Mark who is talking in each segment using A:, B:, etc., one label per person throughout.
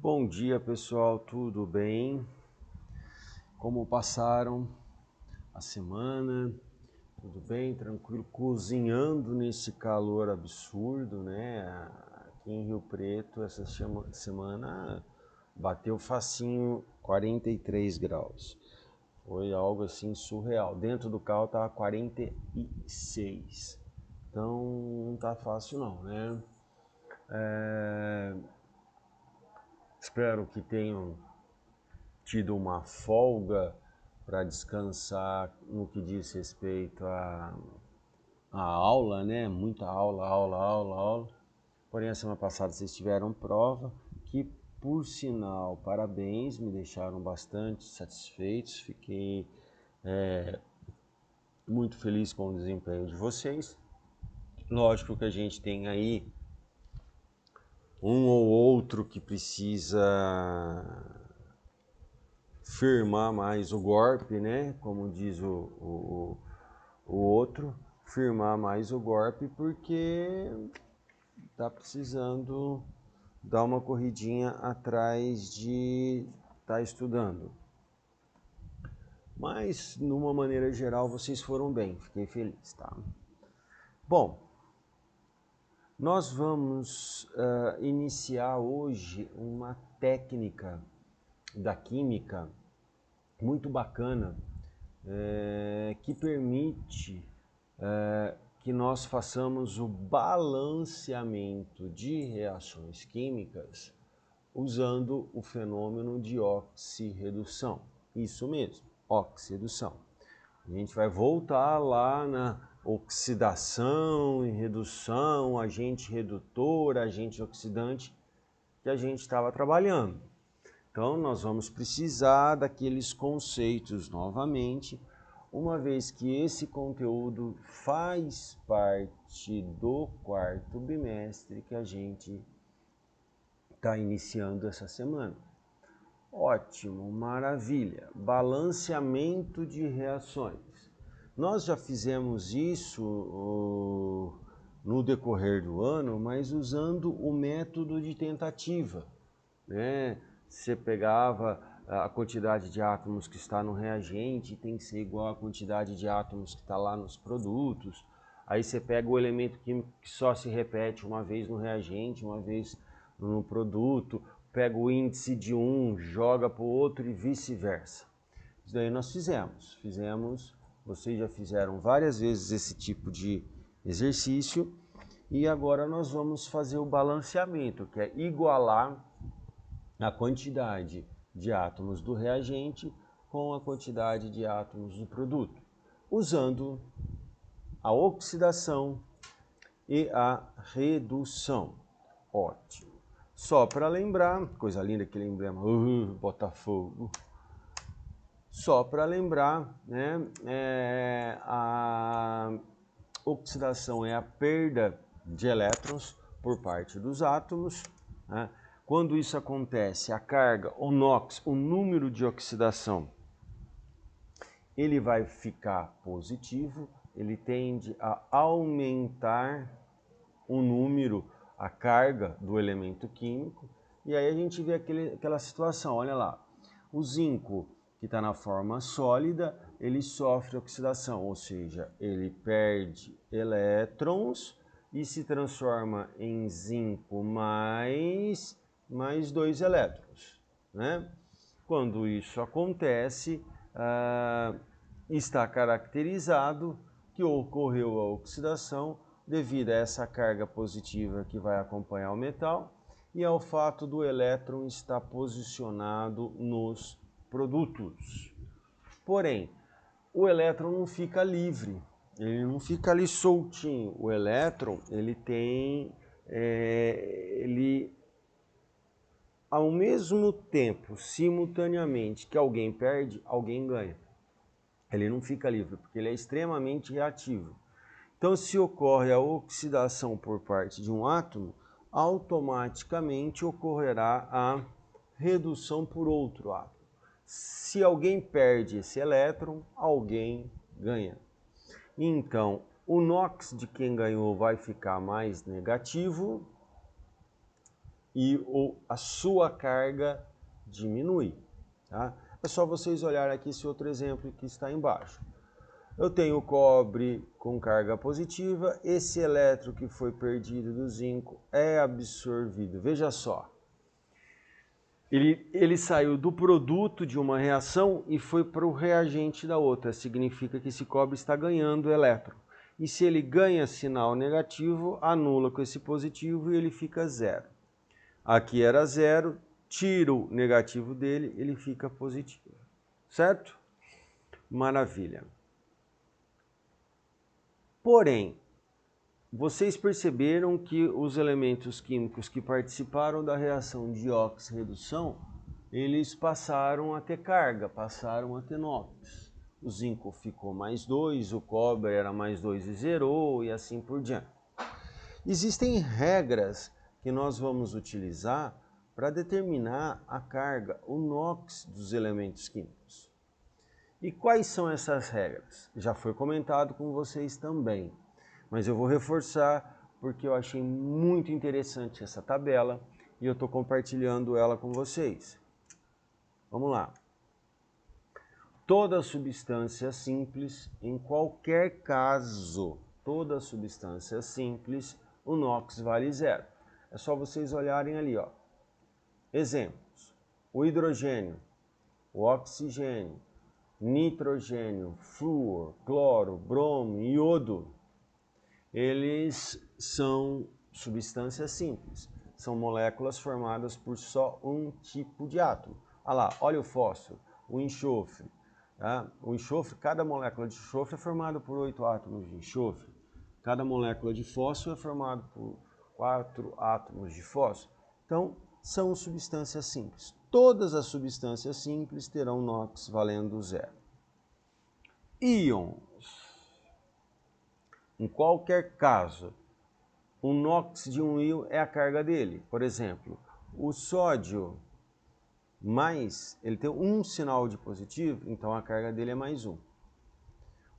A: Bom dia, pessoal, tudo bem? Como passaram a semana? Tudo bem, tranquilo? Cozinhando nesse calor absurdo, né? Aqui em Rio Preto, essa semana bateu facinho 43 graus. Foi algo assim surreal. Dentro do carro tava 46. Então não tá fácil não, né? Espero que tenham tido uma folga para descansar no que diz respeito à aula, né? Muita aula. Porém, a semana passada vocês tiveram prova que, por sinal, parabéns, me deixaram bastante satisfeitos. Fiquei muito feliz com o desempenho de vocês. Lógico que a gente tem aí um ou outro que precisa firmar mais o golpe, né? Como diz o outro, firmar mais o golpe, porque tá precisando dar uma corridinha atrás de estar estudando. Mas, numa maneira geral, vocês foram bem, fiquei feliz, tá? Bom, nós vamos iniciar hoje uma técnica da química muito bacana, que permite que nós façamos o balanceamento de reações químicas usando o fenômeno de oxirredução. Isso mesmo, oxirredução. A gente vai voltar lá na oxidação e redução, agente redutor, agente oxidante, que a gente estava trabalhando. Então, nós vamos precisar daqueles conceitos novamente, uma vez que esse conteúdo faz parte do quarto bimestre que a gente está iniciando essa semana. Ótimo, maravilha. Balanceamento de reações. Nós já fizemos isso no decorrer do ano, mas usando o método de tentativa, né? Você pegava a quantidade de átomos que está no reagente, tem que ser igual à quantidade de átomos que está lá nos produtos. Aí você pega o elemento químico que só se repete uma vez no reagente, uma vez no produto, pega o índice de um, joga para o outro e vice-versa. Isso daí nós fizemos, vocês já fizeram várias vezes esse tipo de exercício, e agora nós vamos fazer o balanceamento, que é igualar a quantidade de átomos do reagente com a quantidade de átomos do produto, usando a oxidação e a redução. Ótimo. Só para lembrar, coisa linda aquele emblema, Botafogo. Só para lembrar, né, a oxidação é a perda de elétrons por parte dos átomos, né? Quando isso acontece, a carga, o NOx, o número de oxidação, ele vai ficar positivo, ele tende a aumentar o número, a carga do elemento químico, e aí a gente vê aquela situação, olha lá, o zinco que está na forma sólida, ele sofre oxidação, ou seja, ele perde elétrons e se transforma em zinco mais 2 elétrons, né? Quando isso acontece, está caracterizado que ocorreu a oxidação devido a essa carga positiva que vai acompanhar o metal e ao fato do elétron estar posicionado nos produtos. Porém, o elétron não fica livre, ele não fica ali soltinho. O elétron, ele tem, ao mesmo tempo, simultaneamente que alguém perde, alguém ganha. Ele não fica livre, porque ele é extremamente reativo. Então, se ocorre a oxidação por parte de um átomo, automaticamente ocorrerá a redução por outro átomo. Se alguém perde esse elétron, alguém ganha. Então, o NOx de quem ganhou vai ficar mais negativo e a sua carga diminui. Tá? É só vocês olharem aqui esse outro exemplo que está embaixo. Eu tenho o cobre com carga positiva, esse elétron que foi perdido do zinco é absorvido. Veja só, ele saiu do produto de uma reação e foi para o reagente da outra. Significa que esse cobre está ganhando elétron. E se ele ganha sinal negativo, anula com esse positivo e ele fica zero. Aqui era zero, tiro o negativo dele, ele fica positivo. Certo? Maravilha. Porém, vocês perceberam que os elementos químicos que participaram da reação de oxirredução, eles passaram a ter carga, passaram a ter NOx. O zinco ficou mais 2, o cobre era mais 2 e zerou, e assim por diante. Existem regras que nós vamos utilizar para determinar a carga, o NOx dos elementos químicos. E quais são essas regras? Já foi comentado com vocês também, mas eu vou reforçar porque eu achei muito interessante essa tabela e eu estou compartilhando ela com vocês. Vamos lá. Toda substância simples, em qualquer caso, toda substância simples, o NOx vale zero. É só vocês olharem ali, ó. Exemplos: o hidrogênio, o oxigênio, nitrogênio, flúor, cloro, bromo, iodo, eles são substâncias simples. São moléculas formadas por só um tipo de átomo. Olha lá, olha o fósforo, o enxofre. Tá? O enxofre, cada molécula de enxofre é formada por 8 átomos de enxofre. Cada molécula de fósforo é formada por 4 átomos de fósforo. Então, são substâncias simples. Todas as substâncias simples terão NOx valendo zero. Íons. Em qualquer caso, o NOx de um íon é a carga dele. Por exemplo, o sódio ele tem um sinal de positivo, então a carga dele é mais 1.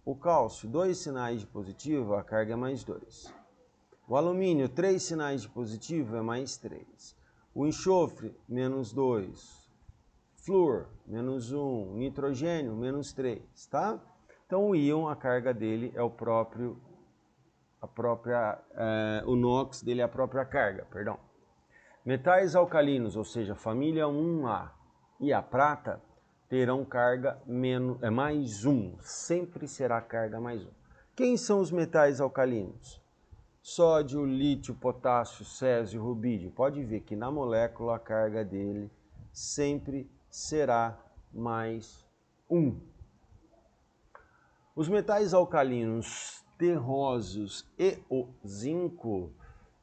A: O cálcio, 2 sinais de positivo, a carga é mais 2. O alumínio, 3 sinais de positivo, é mais 3. O enxofre, menos 2. Flúor, menos 1. Nitrogênio, menos 3, tá? Então o íon, a carga dele é o NOx dele é a própria carga, perdão. Metais alcalinos, ou seja, família 1A e a prata, terão carga mais 1, sempre será carga mais 1. Quem são os metais alcalinos? Sódio, lítio, potássio, césio, rubídio. Pode ver que na molécula a carga dele sempre será mais 1. Os metais alcalinos terrosos e o zinco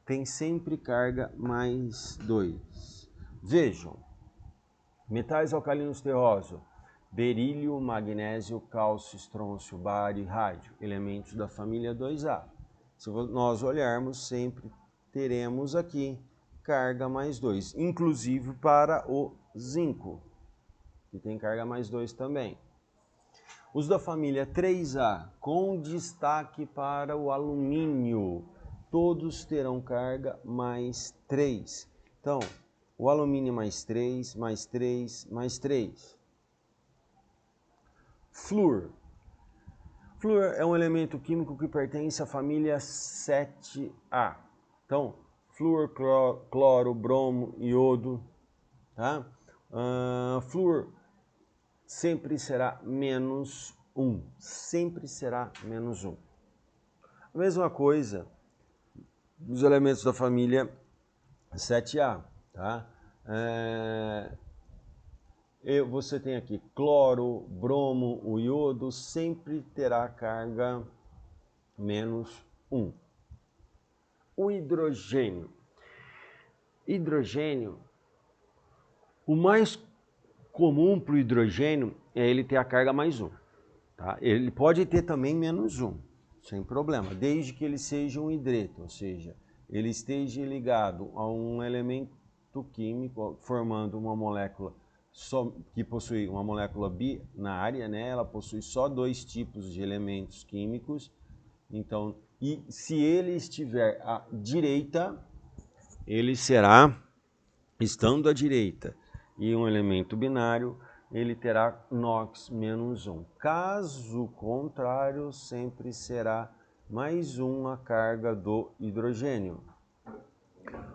A: têm sempre carga mais 2. Vejam, metais alcalinos terrosos: berílio, magnésio, cálcio, estrôncio, bário e rádio, elementos da família 2A. Se nós olharmos, sempre teremos aqui carga mais 2, inclusive para o zinco, que tem carga mais 2 também. Os da família 3A, com destaque para o alumínio, todos terão carga mais 3. Então, o alumínio mais 3, mais 3, mais 3. Flúor. Flúor é um elemento químico que pertence à família 7A. Então, flúor, cloro, bromo, iodo. Tá? Flúor sempre será menos 1. Sempre será menos 1. A mesma coisa dos elementos da família 7A. Tá? Você tem aqui cloro, bromo, o iodo, sempre terá carga menos 1. O hidrogênio. Hidrogênio, o mais comum para o hidrogênio é ele ter a carga mais 1. Tá? Ele pode ter também menos 1, sem problema, desde que ele seja um hidreto, ou seja, ele esteja ligado a um elemento químico formando uma molécula que possui uma molécula binária, né? Ela possui só 2 tipos de elementos químicos. Então, e se ele estiver à direita, ele será estando à direita e um elemento binário, ele terá NOx menos 1. Caso contrário, sempre será mais 1 a carga do hidrogênio.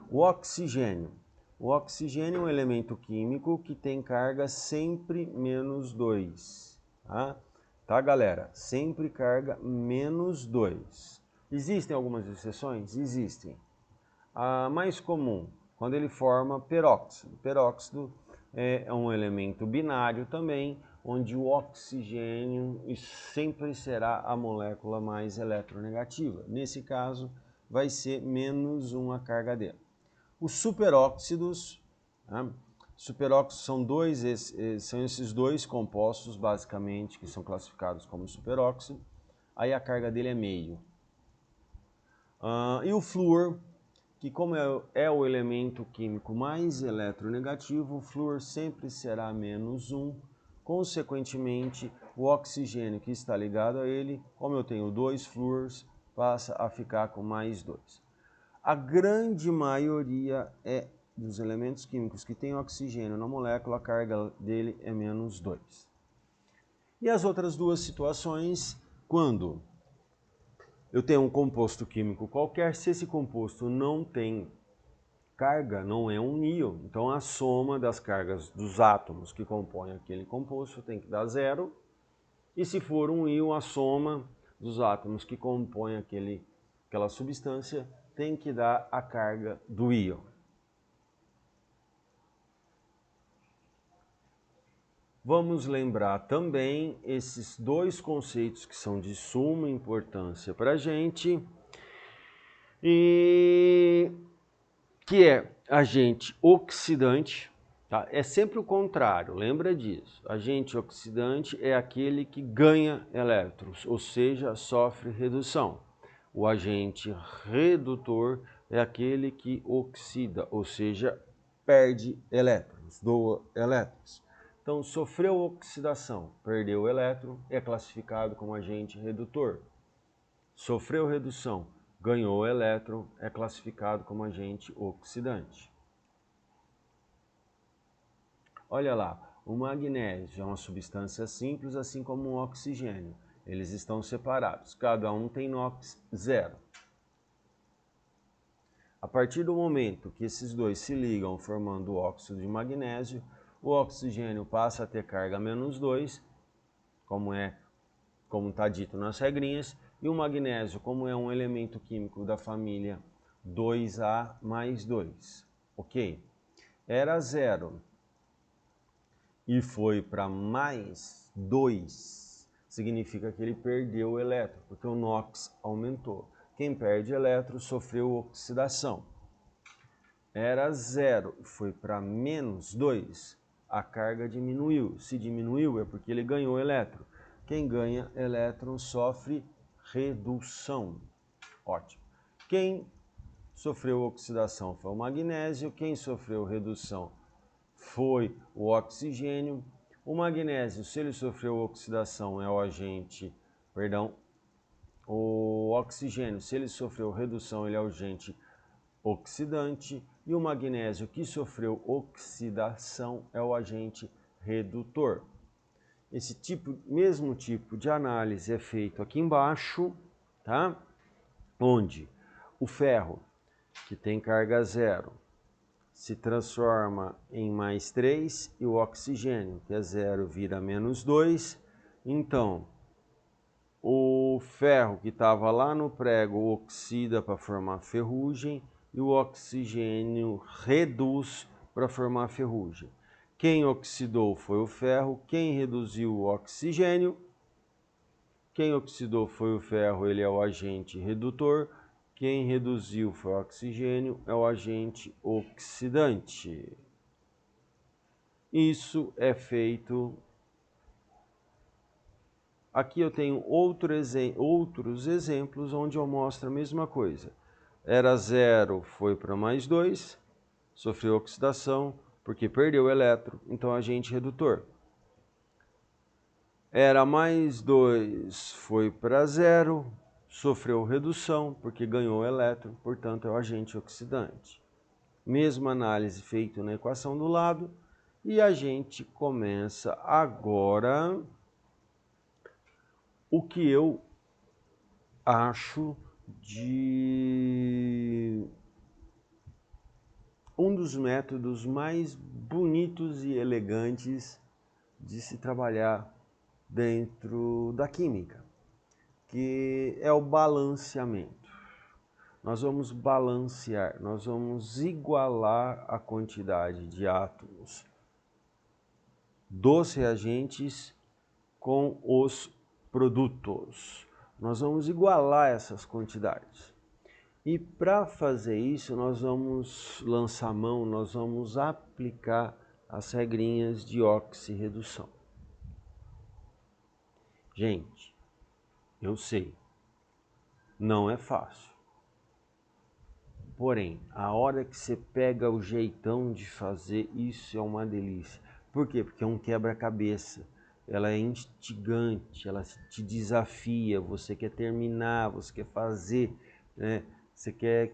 A: O oxigênio. O oxigênio é um elemento químico que tem carga sempre menos 2. Tá, galera? Sempre carga menos 2. Existem algumas exceções? Existem. A mais comum, quando ele forma peróxido. Peróxido é um elemento binário também, onde o oxigênio sempre será a molécula mais eletronegativa. Nesse caso, vai ser menos 1 a carga dele. Os superóxidos, superóxidos são esses dois compostos, basicamente, que são classificados como superóxido. Aí a carga dele é meio. E o flúor, que como é o elemento químico mais eletronegativo, o flúor sempre será menos 1. Consequentemente, o oxigênio que está ligado a ele, como eu tenho 2 flúors, passa a ficar com mais 2. A grande maioria dos elementos químicos que tem oxigênio na molécula, a carga dele é menos 2. E as outras duas situações, quando eu tenho um composto químico qualquer, se esse composto não tem carga, não é um íon, então a soma das cargas dos átomos que compõem aquele composto tem que dar 0. E se for um íon, a soma dos átomos que compõem aquela substância tem que dar a carga do íon. Vamos lembrar também esses dois conceitos que são de suma importância para a gente, e que é agente oxidante, tá? É sempre o contrário, lembra disso. Agente oxidante é aquele que ganha elétrons, ou seja, sofre redução. O agente redutor é aquele que oxida, ou seja, perde elétrons, doa elétrons. Então, sofreu oxidação, perdeu elétron, é classificado como agente redutor. Sofreu redução, ganhou elétron, é classificado como agente oxidante. Olha lá, o magnésio é uma substância simples, assim como o oxigênio. Eles estão separados, cada um tem NOx 0. A partir do momento que esses dois se ligam formando o óxido de magnésio, o oxigênio passa a ter carga menos 2, como está dito nas regrinhas, e o magnésio, como é um elemento químico da família 2A mais 2, ok? Era 0 e foi para mais 2, significa que ele perdeu o elétron, porque o NOx aumentou. Quem perde elétron sofreu oxidação. Era 0 e foi para menos 2, a carga diminuiu. Se diminuiu é porque ele ganhou elétron. Quem ganha elétron sofre redução. Ótimo. Quem sofreu oxidação foi o magnésio. Quem sofreu redução foi o oxigênio. O magnésio, se ele sofreu oxidação, é o agente, o oxigênio, se ele sofreu redução, ele é o agente oxidante. E o magnésio que sofreu oxidação é o agente redutor. Esse mesmo tipo de análise é feito aqui embaixo, tá? Onde o ferro, que tem carga 0, se transforma em mais 3 e o oxigênio, que é 0, vira menos 2. Então, o ferro que estava lá no prego oxida para formar ferrugem e o oxigênio reduz para formar ferrugem. Quem oxidou foi o ferro, quem reduziu o oxigênio. Quem oxidou foi o ferro, ele é o agente redutor. Quem reduziu foi o oxigênio, é o agente oxidante. Isso é feito... Aqui eu tenho outros exemplos onde eu mostro a mesma coisa. Era 0, foi para mais 2, sofreu oxidação, porque perdeu o elétron, então agente redutor. Era mais 2, foi para 0, sofreu redução, porque ganhou elétron, portanto é o agente oxidante. mesma análise feita na equação do lado, e a gente começa agora o que eu acho de um dos métodos mais bonitos e elegantes de se trabalhar dentro da química, que é o balanceamento. Nós vamos balancear, nós vamos igualar a quantidade de átomos dos reagentes com os produtos. Nós vamos igualar essas quantidades. E para fazer isso, nós vamos lançar mão, nós vamos aplicar as regrinhas de oxirredução. Gente, eu sei, não é fácil. Porém, a hora que você pega o jeitão de fazer, isso é uma delícia. Por quê? Porque é um quebra-cabeça. Ela é instigante, ela te desafia, você quer terminar, você quer fazer, né? Você quer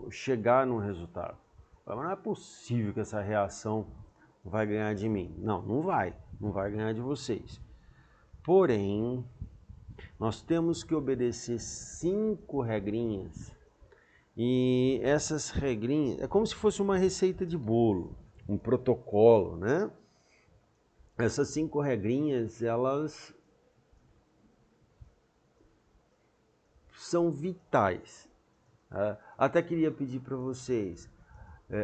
A: chegar no resultado. Mas não é possível que essa reação vai ganhar de mim. Não, não vai ganhar de vocês. Porém, nós temos que obedecer 5 regrinhas. E essas regrinhas, é como se fosse uma receita de bolo, um protocolo, né? Essas 5 regrinhas, elas são vitais. Até queria pedir para vocês,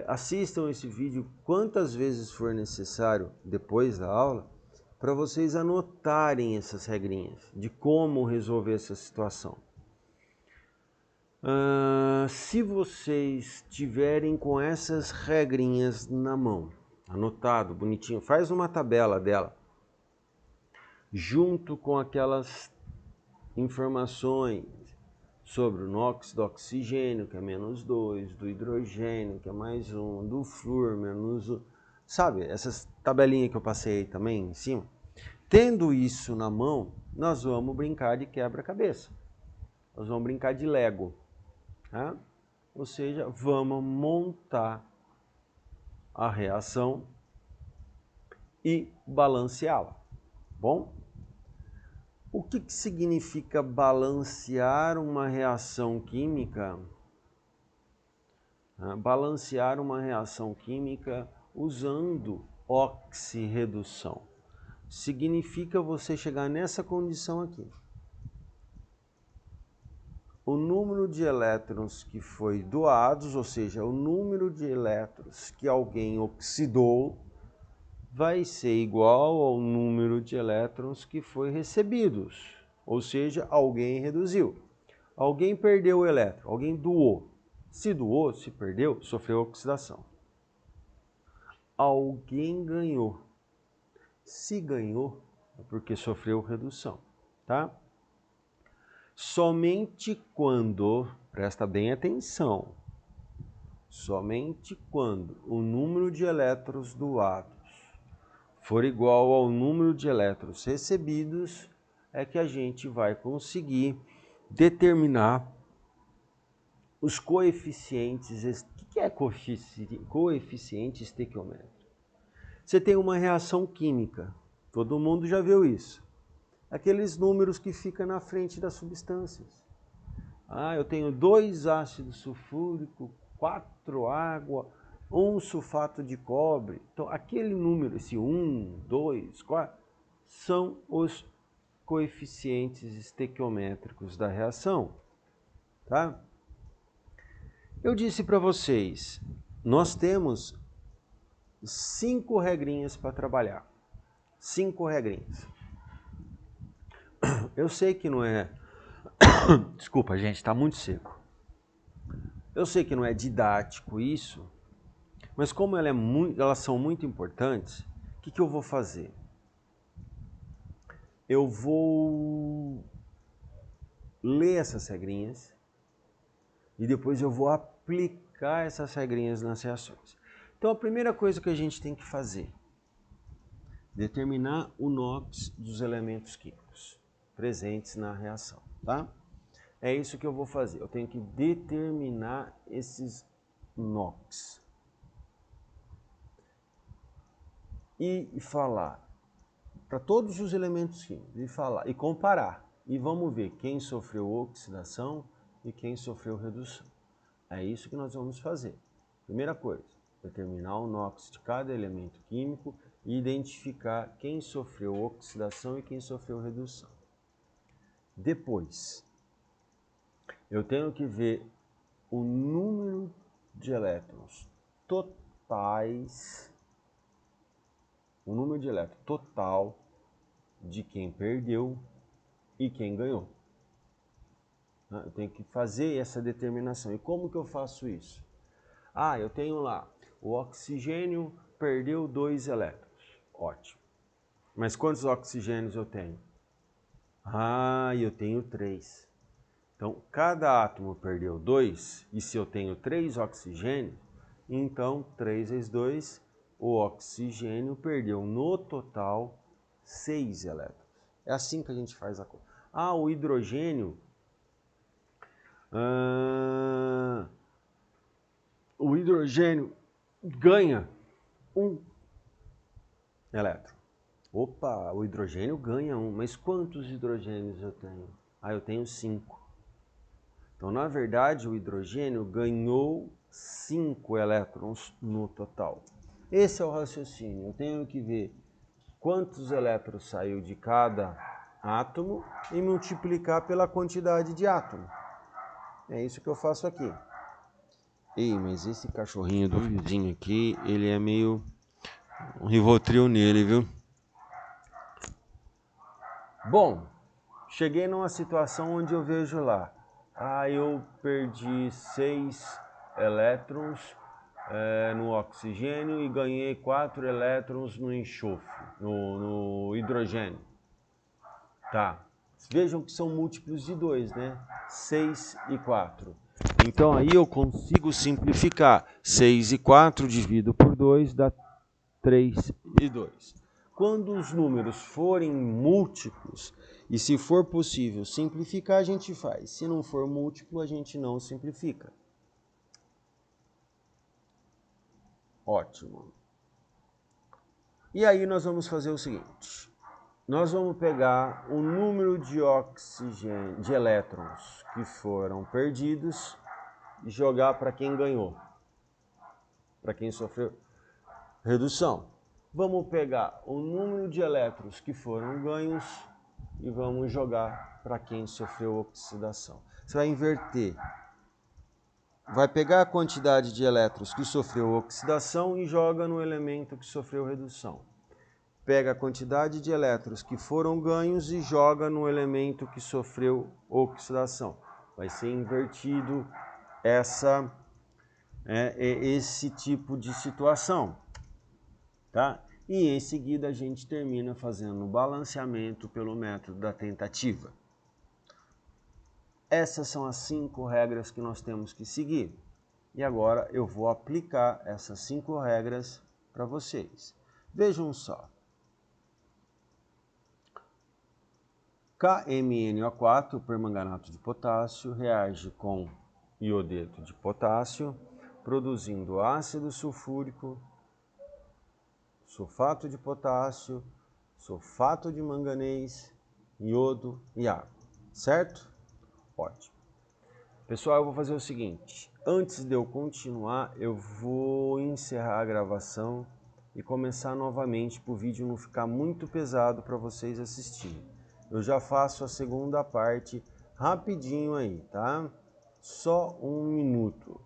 A: assistam esse vídeo quantas vezes for necessário depois da aula, para vocês anotarem essas regrinhas de como resolver essa situação. Se vocês tiverem com essas regrinhas na mão, anotado, bonitinho, faz uma tabela dela, junto com aquelas informações sobre o NOx do oxigênio, que é -2, do hidrogênio, que é +1, do flúor, -1, sabe, essas tabelinhas que eu passei aí também em cima. Tendo isso na mão, nós vamos brincar de quebra-cabeça, nós vamos brincar de Lego. Tá? Ou seja, vamos montar a reação e balanceá-la. Bom? O que significa balancear uma reação química? Balancear uma reação química usando oxirredução. Significa você chegar nessa condição aqui. O número de elétrons que foi doados, ou seja, o número de elétrons que alguém oxidou, vai ser igual ao número de elétrons que foi recebidos, ou seja, alguém reduziu. Alguém perdeu o elétron, alguém doou. Se doou, se perdeu, sofreu oxidação. Alguém ganhou. Se ganhou, é porque sofreu redução, tá? Somente quando, presta bem atenção, somente quando o número de elétrons doados for igual ao número de elétrons recebidos, é que a gente vai conseguir determinar os coeficientes. O que é coeficiente estequiométrico? Você tem uma reação química, todo mundo já viu isso. Aqueles números que ficam na frente das substâncias. Eu tenho 2 ácidos sulfúricos, 4 água, 1 sulfato de cobre. Então, aquele número, esse 1, 2, 4, são os coeficientes estequiométricos da reação. Tá? Eu disse para vocês, nós temos 5 regrinhas para trabalhar. 5 regrinhas. Eu sei que não é... Desculpa, gente, está muito seco. Eu sei que não é didático isso, mas como elas são muito importantes, o que eu vou fazer? Eu vou ler essas regrinhas e depois eu vou aplicar essas regrinhas nas reações. Então a primeira coisa que a gente tem que fazer, determinar o NOx dos elementos químicos presentes na reação, tá? É isso que eu vou fazer, eu tenho que determinar esses NOx. E falar para todos os elementos químicos, e falar e comparar. E vamos ver quem sofreu oxidação e quem sofreu redução. É isso que nós vamos fazer. Primeira coisa, determinar o NOx de cada elemento químico e identificar quem sofreu oxidação e quem sofreu redução. Depois, eu tenho que ver o número de elétrons totais, o número de elétrons total de quem perdeu e quem ganhou. Eu tenho que fazer essa determinação. E como que eu faço isso? Ah, eu tenho lá, o oxigênio perdeu 2 elétrons. Ótimo. Mas quantos oxigênios eu tenho? Ah, eu tenho 3. Então, cada átomo perdeu 2, e se eu tenho 3 oxigênios, então 3 vezes 2, o oxigênio perdeu no total 6 elétrons. É assim que a gente faz a conta. Ah, o hidrogênio... o hidrogênio ganha 1 elétron. Opa, o hidrogênio ganha 1, mas quantos hidrogênios eu tenho? Ah, eu tenho 5. Então, na verdade, o hidrogênio ganhou 5 elétrons no total. Esse é o raciocínio. Eu tenho que ver quantos elétrons saiu de cada átomo e multiplicar pela quantidade de átomo. É isso que eu faço aqui. Ei, mas esse cachorrinho do vizinho aqui, ele é meio um Rivotril nele, viu? Bom, cheguei numa situação onde eu vejo lá, eu perdi 6 elétrons no oxigênio e ganhei 4 elétrons no enxofre, no hidrogênio. Tá, vejam que são múltiplos de 2, né? 6 e 4. Então aí eu consigo simplificar. 6 e 4 divido por 2 dá 3 e 2. Quando os números forem múltiplos, e se for possível simplificar, a gente faz. Se não for múltiplo, a gente não simplifica. Ótimo. E aí nós vamos fazer o seguinte. Nós vamos pegar o número de oxigênio, de elétrons que foram perdidos e jogar para quem ganhou, para quem sofreu redução. Vamos pegar o número de elétrons que foram ganhos e vamos jogar para quem sofreu oxidação. Você vai inverter. Vai pegar a quantidade de elétrons que sofreu oxidação e joga no elemento que sofreu redução. Pega a quantidade de elétrons que foram ganhos e joga no elemento que sofreu oxidação. Vai ser invertido esse tipo de situação. Tá? E em seguida a gente termina fazendo o balanceamento pelo método da tentativa. Essas são as 5 regras que nós temos que seguir. E agora eu vou aplicar essas 5 regras para vocês. Vejam só. KMnO4, permanganato de potássio, reage com iodeto de potássio, produzindo ácido sulfúrico, sulfato de potássio, sulfato de manganês, iodo e água. Certo? Ótimo. Pessoal, eu vou fazer o seguinte. Antes de eu continuar, eu vou encerrar a gravação e começar novamente para o vídeo não ficar muito pesado para vocês assistirem. Eu já faço a segunda parte rapidinho aí, tá? Só 1 minuto.